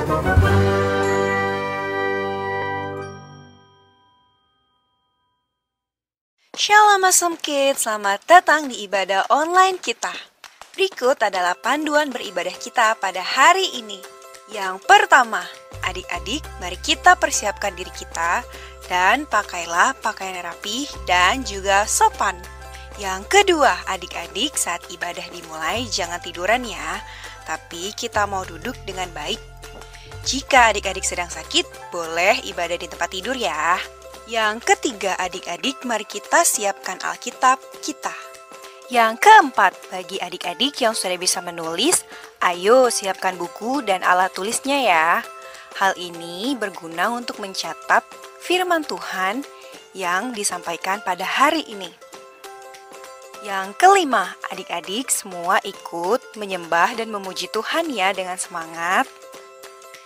Shalom Awesome Kids, selamat datang di ibadah online kita. Berikut adalah panduan beribadah kita pada hari ini. Yang pertama, adik-adik, mari kita persiapkan diri kita dan pakailah pakaian yang rapih dan juga sopan. Yang kedua, adik-adik, saat ibadah dimulai jangan tiduran ya, tapi kita mau duduk dengan baik. Jika adik-adik sedang sakit, boleh ibadah di tempat tidur ya. Yang ketiga, adik-adik, mari kita siapkan Alkitab kita. Yang keempat, bagi adik-adik yang sudah bisa menulis, ayo siapkan buku dan alat tulisnya ya. Hal ini berguna untuk mencatat firman Tuhan yang disampaikan pada hari ini. Yang kelima, adik-adik semua ikut menyembah dan memuji Tuhan ya dengan semangat.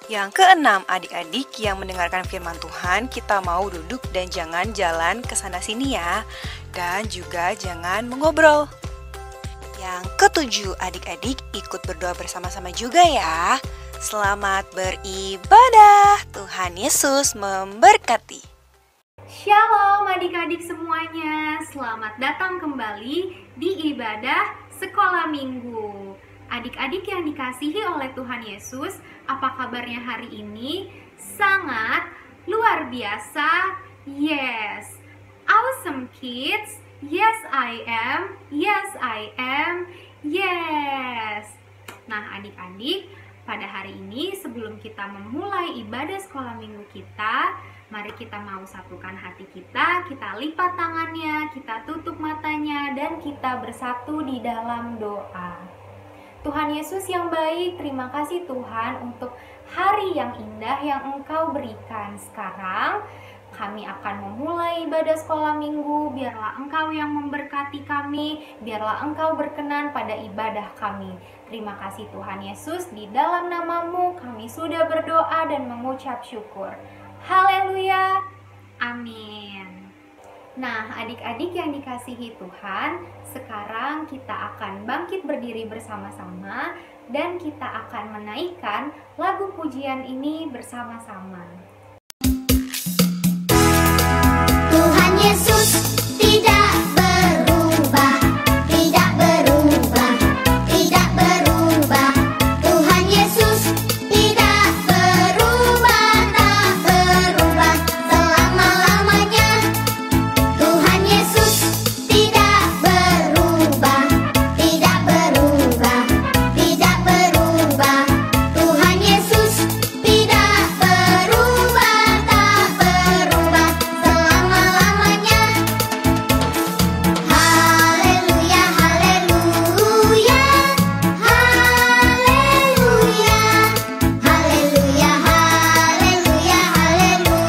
Yang keenam, adik-adik yang mendengarkan firman Tuhan, kita mau duduk dan jangan jalan ke sana sini ya. Dan juga jangan mengobrol. Yang ketujuh, adik-adik ikut berdoa bersama-sama juga ya. Selamat beribadah. Tuhan Yesus memberkati. Shalom adik-adik semuanya. Selamat datang kembali di ibadah sekolah minggu. Adik-adik yang dikasihi oleh Tuhan Yesus, apa kabarnya hari ini? Sangat luar biasa. Yes. Awesome kids. Yes I am. Yes I am. Yes. Nah adik-adik, pada hari ini sebelum kita memulai ibadah sekolah minggu kita, mari kita mau satukan hati kita lipat tangannya, kita tutup matanya, dan kita bersatu di dalam doa. Tuhan Yesus yang baik, terima kasih Tuhan untuk hari yang indah yang Engkau berikan. Sekarang kami akan memulai ibadah sekolah minggu. Biarlah Engkau yang memberkati kami, biarlah Engkau berkenan pada ibadah kami. Terima kasih Tuhan Yesus, di dalam nama-Mu kami sudah berdoa dan mengucap syukur. Haleluya, amin. Nah, adik-adik yang dikasihi Tuhan, sekarang kita akan bangkit berdiri bersama-sama dan kita akan menaikkan lagu pujian ini bersama-sama. Tuhan Yesus tidak berubah, tidak berubah, tidak berubah. Tuhan Yesus tidak berubah, tak berubah selama-lamanya. Tuhan Yesus tidak berubah, tidak berubah, tidak berubah. Tuhan Yesus tidak berubah, tak berubah selama-lamanya. Haleluya, haleluya, haleluya, haleluya, haleluya, haleluya,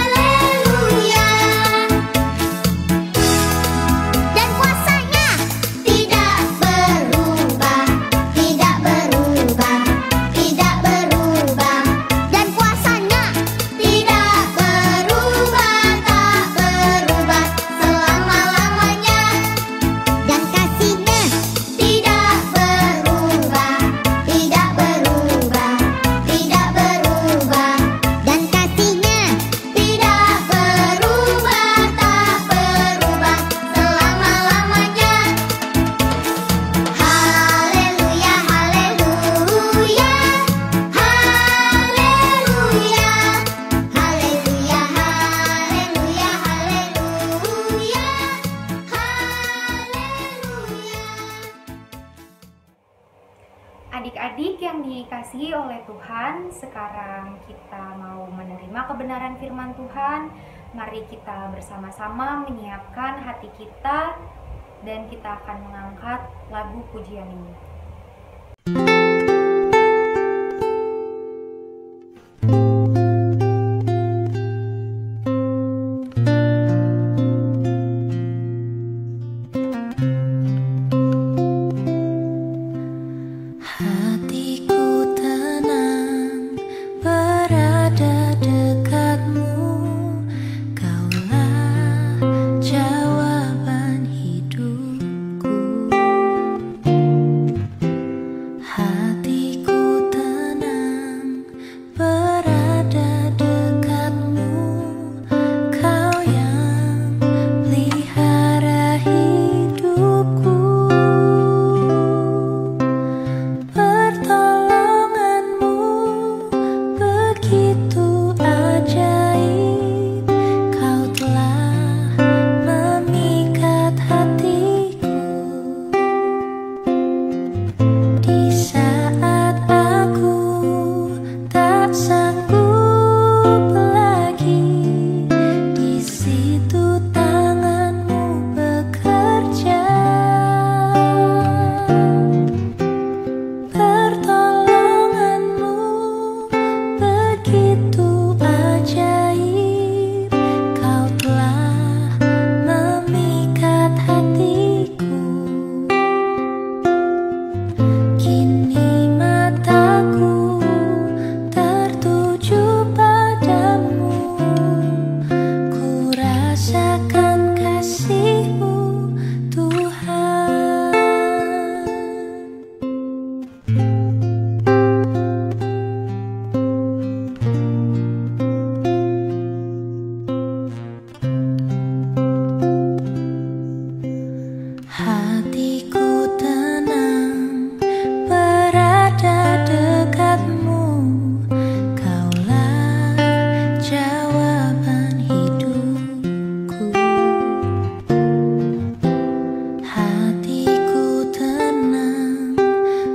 haleluya. Dan kuasanya tidak berubah, tidak berubah, tidak berubah. Dan kuasanya tidak berubah, tak berubah selama-lamanya. Dan kasih-Nya tidak berubah, tidak berubah, tidak berubah. Dan kasih-Nya tidak berubah, tak berubah selama-lamanya. Haleluya, haleluya, haleluya, haleluya, haleluya, haleluya, haleluya. Adik-adik yang dikasihi oleh Tuhan, sekarang kita mau menerima kebenaran firman Tuhan. Mari kita bersama-sama menyiapkan hati kita dan kita akan mengangkat lagu pujian ini. Hatiku tenang berada dekatmu, Kaulah jawaban hidupku. hatiku tenang berada dekatmu. Kaulah jawaban hidupku. Hatiku tenang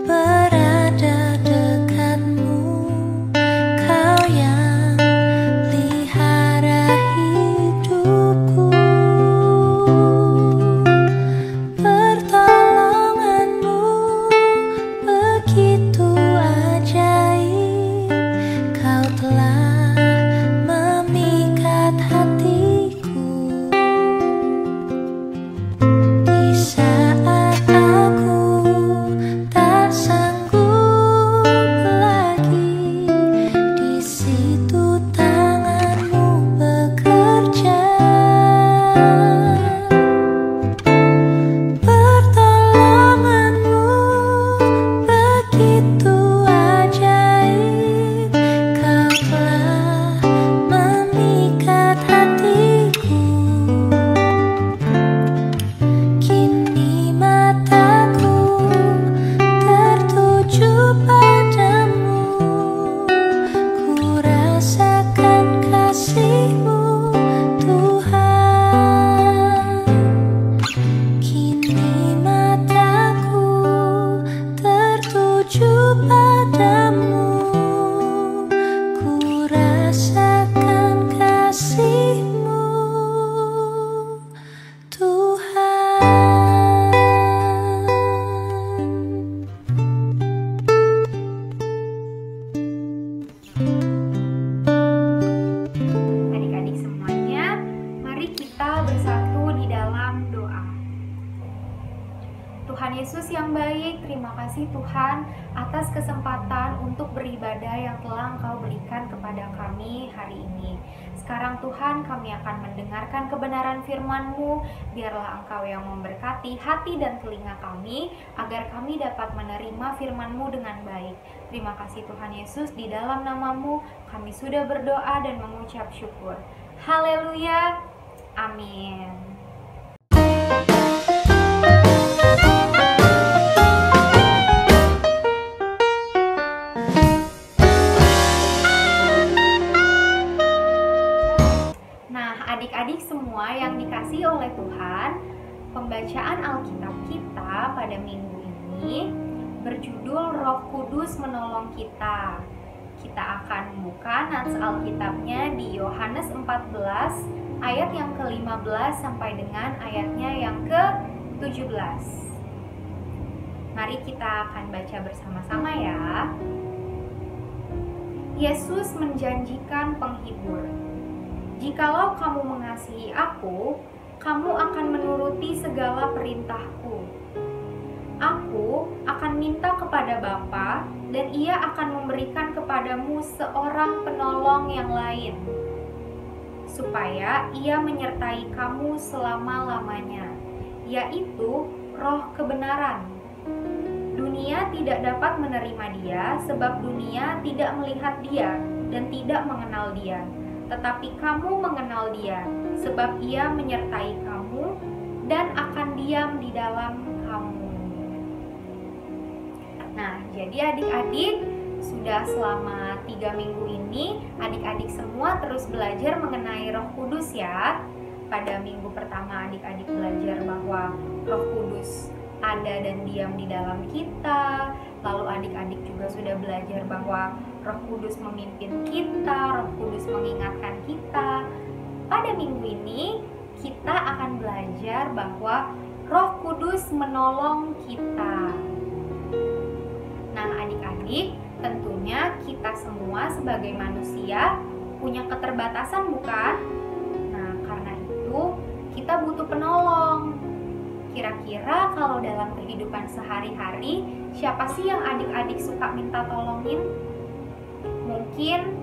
berada dekatmu. Kau yang pelihara hidupku. Pertolonganmu begitu ajaib. Kau telah memikat hatiku. Di saat aku tak sanggup lagi, di situ tanganmu bekerja. Pertolonganmu begitu ajaib. Kau telah memikat hatiku. Kini mataku tertuju padamu. Ku rasakan kasih-Mu, Tuhan. Kini mataku tertuju padamu. Ku rasakan kasih-Mu, Tuhan. Adik-adik semuanya, mari kita bersatu di dalam doa. Tuhan Yesus yang baik, terima kasih Tuhan atas kesempatan untuk beribadah yang telah Engkau berikan kepada kami hari ini. Sekarang Tuhan, kami akan mendengarkan kebenaran firman-Mu. Biarlah Engkau yang memberkati hati dan telinga kami, agar kami dapat menerima firman-Mu dengan baik. Terima kasih Tuhan Yesus, di dalam nama-Mu kami sudah berdoa dan mengucap syukur. Haleluya, amin. Nah, adik-adik semua yang dikasihi oleh Tuhan, pembacaan Alkitab kita pada minggu ini berjudul Roh Kudus Menolong Kita. Kita akan buka nats Alkitabnya di Yohanes 14 ayat yang ke-15 sampai dengan ayatnya yang ke-17. Mari kita akan baca bersama-sama ya. Yesus menjanjikan penghibur. Jikalau kamu mengasihi aku, kamu akan menuruti segala perintahku. Aku akan minta kepada Bapa, dan Ia akan memberikan kepadamu seorang penolong yang lain, supaya Ia menyertai kamu selama-lamanya, yaitu Roh kebenaran. Dunia tidak dapat menerima Dia, sebab dunia tidak melihat Dia dan tidak mengenal Dia. Tetapi kamu mengenal Dia, sebab Ia menyertai kamu dan akan diam di dalam kamu. Nah, jadi adik-adik, sudah selama 3 minggu ini, adik-adik semua terus belajar mengenai Roh Kudus ya. Pada minggu pertama adik-adik belajar bahwa Roh Kudus ada dan diam di dalam kita. Lalu adik-adik juga sudah belajar bahwa Roh Kudus memimpin kita, Roh Kudus mengingatkan kita. Pada minggu ini kita akan belajar bahwa Roh Kudus menolong kita. Nah, adik-adik, tentunya kita semua sebagai manusia punya keterbatasan, bukan? Nah, karena itu kita butuh penolong. Kira-kira kalau dalam kehidupan sehari-hari, siapa sih yang adik-adik suka minta tolongin? Mungkin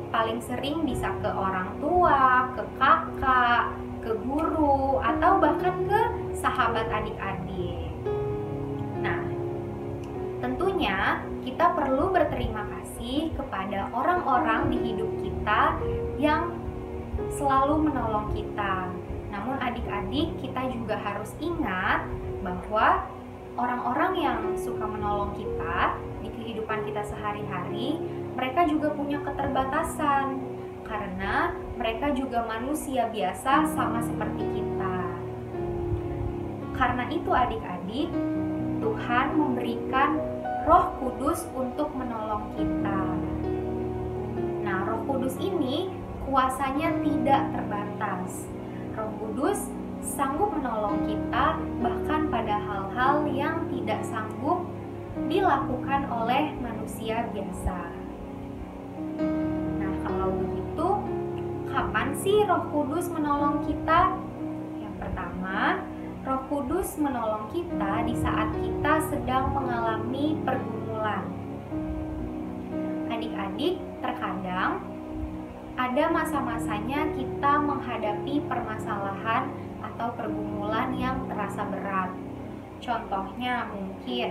paling sering bisa ke orang tua, ke kakak, ke guru, atau bahkan ke sahabat adik-adik. Nah, tentunya kita perlu berterima kasih kepada orang-orang di hidup kita yang selalu menolong kita. Namun adik-adik, kita juga harus ingat bahwa orang-orang yang suka menolong kita di kehidupan kita sehari-hari, mereka juga punya keterbatasan karena mereka juga manusia biasa sama seperti kita. Karena itu adik-adik, Tuhan memberikan Roh Kudus untuk menolong kita. Nah, Roh Kudus ini kuasanya tidak terbatas. Roh Kudus sanggup menolong kita bahkan pada hal-hal yang tidak sanggup dilakukan oleh manusia biasa. Nah, kalau begitu, kapan sih Roh Kudus menolong kita? Yang pertama, Roh Kudus menolong kita di saat kita sedang mengalami pergumulan. Adik-adik, terkadang ada masa-masanya kita menghadapi permasalahan atau pergumulan yang terasa berat. Contohnya mungkin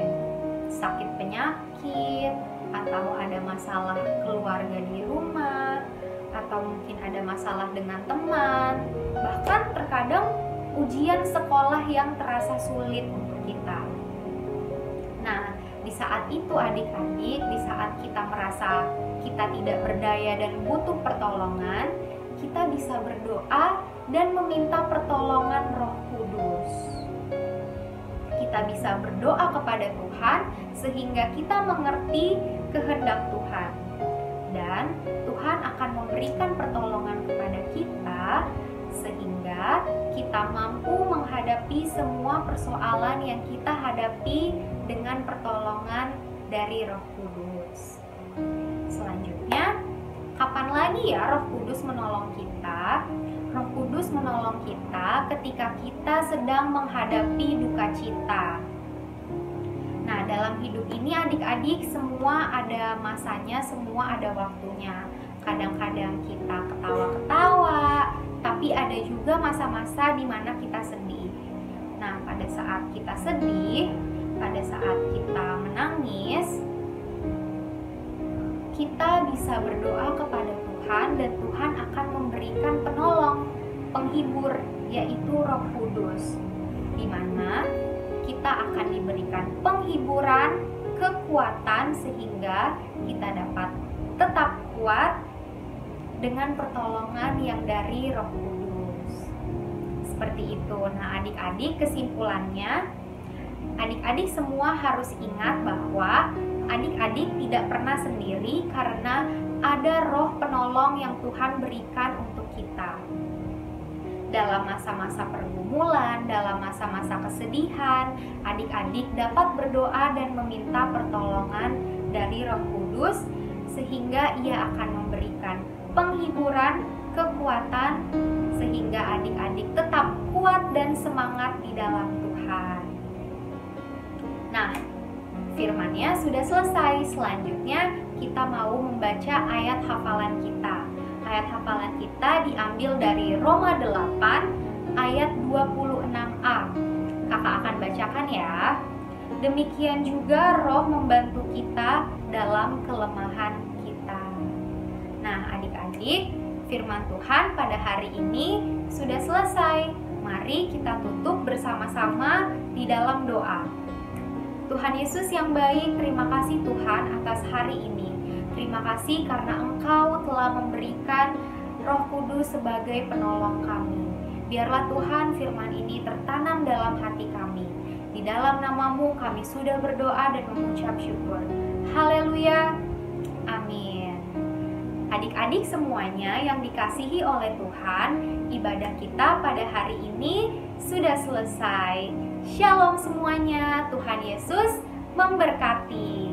sakit penyakit, atau ada masalah keluarga di rumah, atau mungkin ada masalah dengan teman, bahkan terkadang ujian sekolah yang terasa sulit untuk kita. Nah, di saat itu adik-adik, di saat kita merasa kita tidak berdaya dan butuh pertolongan, kita bisa berdoa dan meminta pertolongan Roh Kudus. Kita bisa berdoa kepada Tuhan sehingga kita mengerti kehendak Tuhan. Dan Tuhan akan memberikan pertolongan kepada kita sehingga kita mampu menghadapi semua persoalan yang kita hadapi dengan pertolongan dari Roh Kudus. Selanjutnya, kapan lagi ya Roh Kudus menolong kita? Roh Kudus menolong kita ketika kita sedang menghadapi duka cita. Nah, dalam hidup ini adik-adik semua ada masanya, semua ada waktunya. Kadang-kadang kita ketawa-ketawa, tapi ada juga masa-masa di mana kita sedih. Nah, pada saat kita sedih, pada saat kita menangis, kita bisa berdoa kepada Tuhan dan Tuhan akan memberikan penolong, penghibur, yaitu Roh Kudus, di mana kita akan diberikan penghiburan, kekuatan sehingga kita dapat tetap kuat dengan pertolongan yang dari Roh Kudus. Seperti itu. Nah, adik-adik, kesimpulannya, adik-adik semua harus ingat bahwa adik-adik tidak pernah sendiri karena ada Roh penolong yang Tuhan berikan untuk kita. Dalam masa-masa pergumulan, dalam masa-masa kesedihan, adik-adik dapat berdoa dan meminta pertolongan dari Roh Kudus sehingga Ia akan memberikan penghiburan, kekuatan sehingga adik-adik tetap kuat dan semangat di dalam Tuhan. Nah, firman-Nya sudah selesai. Selanjutnya kita mau membaca ayat hafalan kita. Ayat hafalan kita diambil dari Roma 8 ayat 26a. Kakak akan bacakan ya. Demikian juga Roh membantu kita dalam kelemahan kita. Nah, adik-adik, firman Tuhan pada hari ini sudah selesai. Mari kita tutup bersama-sama di dalam doa. Tuhan Yesus yang baik, terima kasih Tuhan atas hari ini. Terima kasih karena Engkau telah memberikan Roh Kudus sebagai penolong kami. Biarlah Tuhan firman ini tertanam dalam hati kami. Di dalam nama-Mu kami sudah berdoa dan mengucap syukur. Haleluya. Amin. Adik-adik semuanya yang dikasihi oleh Tuhan, ibadah kita pada hari ini sudah selesai. Shalom semuanya, Tuhan Yesus memberkati.